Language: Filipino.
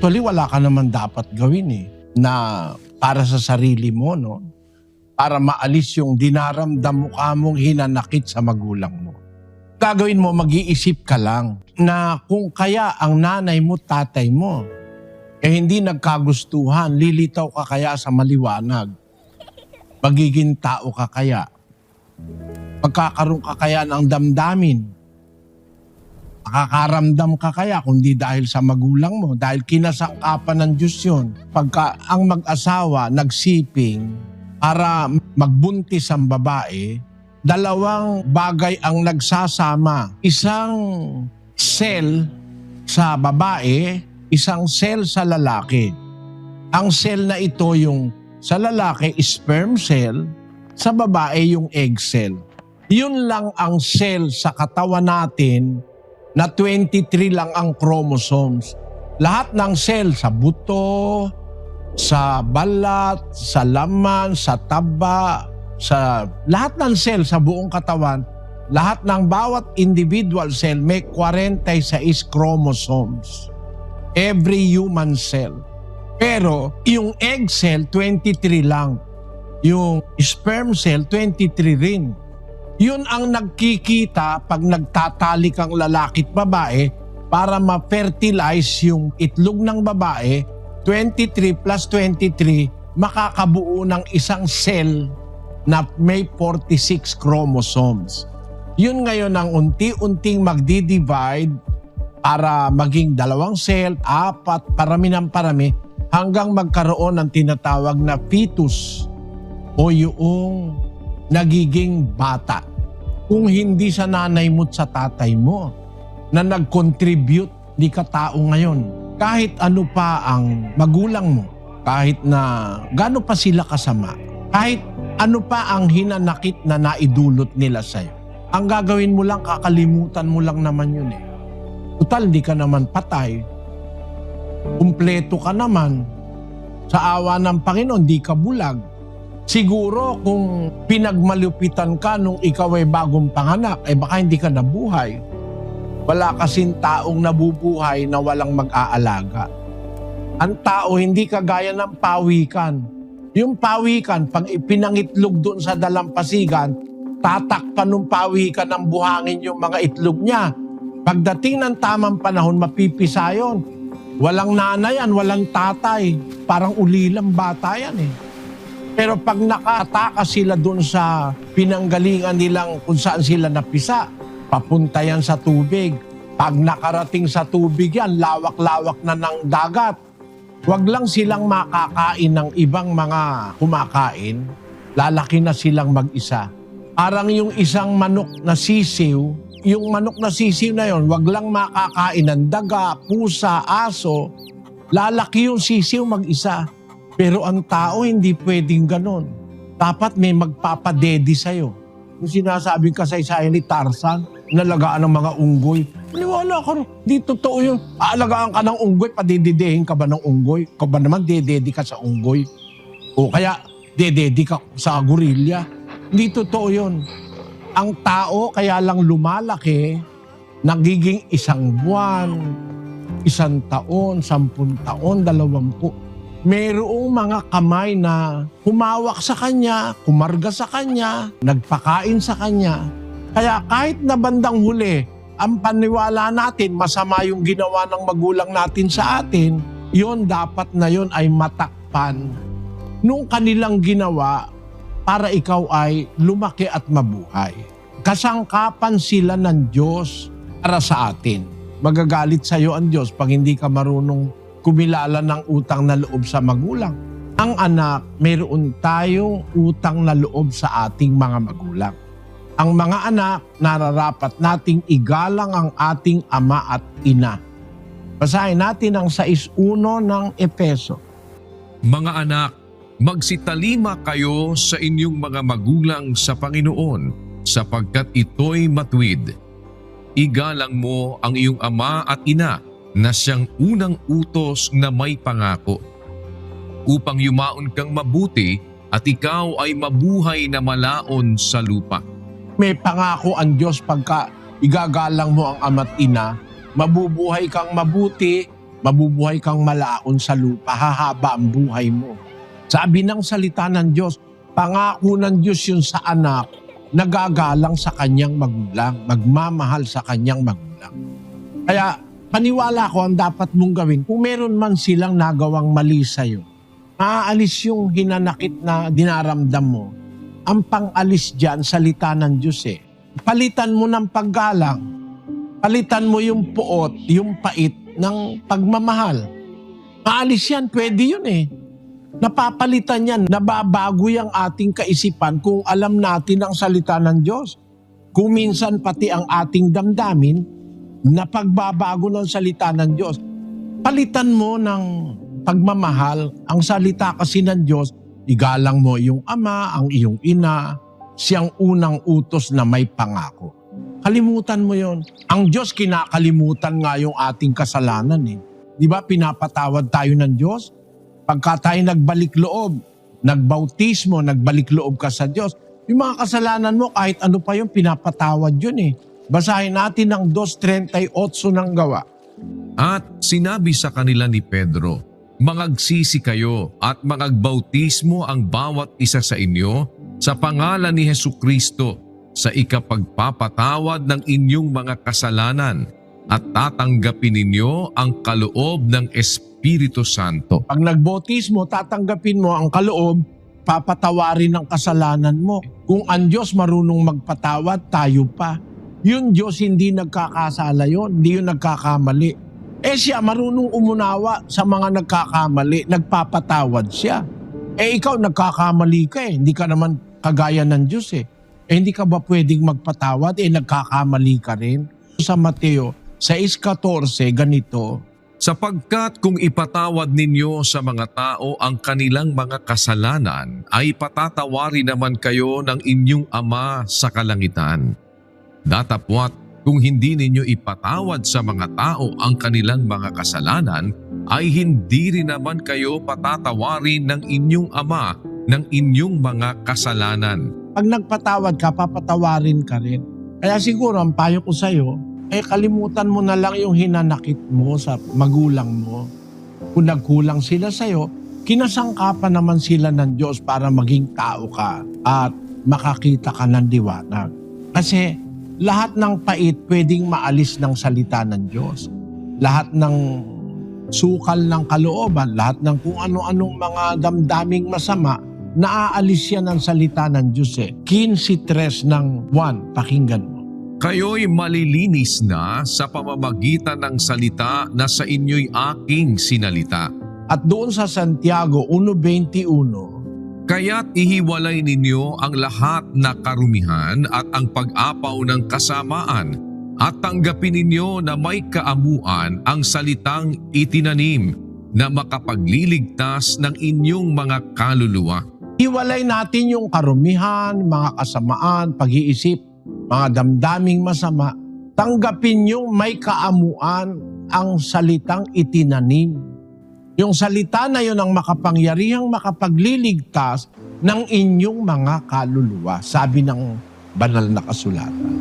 Actually, wala ka naman dapat gawin na para sa sarili mo, no? Para maalis yung dinaramdam mo kamong hinanakit sa magulang mo. Gagawin mo, mag-iisip ka lang na kung kaya ang nanay mo, tatay mo, hindi nagkagustuhan, lilitaw ka kaya sa maliwanag? Magiging tao ka kaya? Magkakaroon ka kaya ng damdamin? Nakakaramdam ka kaya kundi dahil sa magulang mo, dahil kinasangkapan ng Diyos yun. Pagka ang mag-asawa nagsiping para magbuntis ang babae, dalawang bagay ang nagsasama. Isang cell sa babae, isang cell sa lalaki. Ang cell na ito yung sa lalaki, sperm cell, sa babae yung egg cell. Yun lang ang cell sa katawan natin na 23 lang ang chromosomes. Lahat ng cell sa buto, sa balat, sa laman, sa taba, sa lahat ng cell sa buong katawan, lahat ng bawat individual cell may 46 chromosomes. Every human cell. Pero yung egg cell, 23 lang. Yung sperm cell, 23 rin. Yun ang nagkikita pag nagtatalik ang lalaki at babae para ma-fertilize yung itlog ng babae, 23 plus 23, makakabuo ng isang cell na may 46 chromosomes. Yun ngayon ang unti-unting magdi-divide para maging 2 cell, 4, parami ng parami, hanggang magkaroon ng tinatawag na fetus o yung nagiging bata. Kung hindi sa nanay mo at sa tatay mo na nag-contribute, di ka tao ngayon. Kahit ano pa ang magulang mo, kahit na gaano pa sila kasama, kahit ano pa ang hinanakit na naidulot nila sa'yo, ang gagawin mo lang, kakalimutan mo lang naman yun . Total, di ka naman patay. Kumpleto ka naman. Sa awa ng Panginoon, di ka bulag. Siguro kung pinagmalupitan ka nung ikaw ay bagong panganak, baka hindi ka nabuhay. Wala kasing taong nabubuhay na walang mag-aalaga. Ang tao hindi kagaya ng pawikan. Yung pawikan, pag ipinangitlog doon sa dalampasigan, tatakpan ng pawikan ng buhangin yung mga itlog niya. Pagdating ng tamang panahon, mapipisa yun. Walang nanay yan, walang tatay. Parang ulilang bata yan . Pero pag nakataka sila doon sa pinanggalingan nilang kung saan sila napisa, papunta yan sa tubig. Pag nakarating sa tubig yan, lawak-lawak na ng dagat. Huwag lang silang makakain ng ibang mga kumakain, lalaki na silang mag-isa. Parang yung isang manok na sisiw, yung manok na sisiw na yon, huwag lang makakain ng daga, pusa, aso, lalaki yung sisiw mag-isa. Pero ang tao hindi pwedeng ganon. Dapat may magpapadedi sa'yo. Yung sinasabing kasaysayan ni Tarzan, nalagaan ng mga unggoy. Maniwala ka rin, di totoo yun. Aalagaan ka ng unggoy, padididehin ka ba ng unggoy? Ka ba naman dededi ka sa unggoy? O kaya dededi ka sa gorilla? Hindi totoo yun. Ang tao kaya lang lumalaki, nagiging 1 buwan, 1 taon, 10 taon, 20. Mayroong mga kamay na humawak sa kanya, kumarga sa kanya, nagpakain sa kanya. Kaya kahit na bandang huli, ang paniwala natin, masama yung ginawa ng magulang natin sa atin, yon dapat na yon ay matakpan nung kanilang ginawa para ikaw ay lumaki at mabuhay. Kasangkapan sila ng Diyos para sa atin. Magagalit sa iyo ang Diyos pag hindi ka marunong kumilala ng utang na loob sa magulang. Ang anak, mayroon tayong utang na loob sa ating mga magulang. Ang mga anak, nararapat nating igalang ang ating ama at ina. Basahin natin ang 6:1 ng Efeso. Mga anak, magsitalima kayo sa inyong mga magulang sa Panginoon sapagkat ito'y matuwid. Igalang mo ang iyong ama at ina na siyang unang utos na may pangako, upang yumaon kang mabuti at ikaw ay mabuhay na malaon sa lupa. May pangako ang Diyos pagka igagalang mo ang ama't ina, mabubuhay kang mabuti mabubuhay kang malaon sa lupa, hahaba ang buhay mo. Sabi ng salita ng Diyos, pangako ng Diyos yun sa anak, nagagalang sa kanyang magulang, magmamahal sa kanyang magulang. Kaya paniwala ko ang dapat mong gawin, kung meron man silang nagawang mali sa'yo, maaalis yung hinanakit na dinaramdam mo. Ang pang-alis dyan, salita ng Diyos eh. Palitan mo ng paggalang. Palitan mo yung puot, yung pait ng pagmamahal. Maalis yan, pwede yun eh. Napapalitan yan, nababago yung ating kaisipan kung alam natin ang salita ng Diyos. Kung minsan pati ang ating damdamin, napagbabago ng salita ng Diyos. Palitan mo ng pagmamahal, ang salita kasi ng Diyos, igalang mo yung ama, ang iyong ina, siyang unang utos na may pangako. Kalimutan mo yon. Ang Diyos kinakalimutan nga yung ating kasalanan eh. Di ba pinapatawad tayo ng Diyos? Pagka tayo nagbalik loob, nagbautismo, nagbalik loob ka sa Diyos, yung mga kasalanan mo kahit ano pa yung pinapatawad yun eh. Basahin natin ang 2:38 ng gawa. At sinabi sa kanila ni Pedro, mangagsisi kayo at mangagbautismo ang bawat isa sa inyo sa pangalan ni Hesukristo sa ikapagpapatawad ng inyong mga kasalanan at tatanggapin ninyo ang kaloob ng Espiritu Santo. Pag nagbautismo, tatanggapin mo ang kaloob, papatawarin ang kasalanan mo. Kung ang Diyos marunong magpatawad, tayo pa. Yung Diyos hindi nagkakasala yun, hindi yun nagkakamali. Siya marunong umunawa sa mga nagkakamali, nagpapatawad siya. Ikaw nagkakamali ka eh, hindi ka naman kagaya ng Diyos eh. Hindi ka ba pwedeng magpatawad? Nagkakamali ka rin. Sa Mateo 6:14, ganito. Sapagkat kung ipatawad ninyo sa mga tao ang kanilang mga kasalanan, ay patatawarin naman kayo ng inyong Ama sa kalangitan. Datapwat, kung hindi ninyo ipatawad sa mga tao ang kanilang mga kasalanan, ay hindi rin naman kayo patatawarin ng inyong Ama ng inyong mga kasalanan. Pag nagpatawad ka, papatawarin ka rin. Kaya siguro ang payo ko sa'yo, kalimutan mo na lang yung hinanakit mo sa magulang mo. Kung nagkulang sila sa'yo, kinasangkapan naman sila ng Diyos para maging tao ka at makakita ka ng liwanag. Kasi lahat ng pait pwedeng maalis ng salita ng Diyos. Lahat ng sukal ng kalooban, lahat ng kung ano-anong mga damdaming masama, naaalis yan ng salita ng Diyos eh. 15:3 ng 1, pakinggan mo. Kayo'y malilinis na sa pamamagitan ng salita na sa inyo'y aking sinalita. At doon sa Santiago 1:21, Kaya't ihiwalay ninyo ang lahat na karumihan at ang pag-apaw ng kasamaan at tanggapin ninyo na may kaamuan ang salitang itinanim na makapagliligtas ng inyong mga kaluluwa. hiwalay natin yung karumihan, mga kasamaan, pag-iisip, mga damdaming masama. Tanggapin yung may kaamuan ang salitang itinanim. Yung salita na yun ang makapangyarihang makapagliligtas ng inyong mga kaluluwa, sabi ng banal na kasulatan.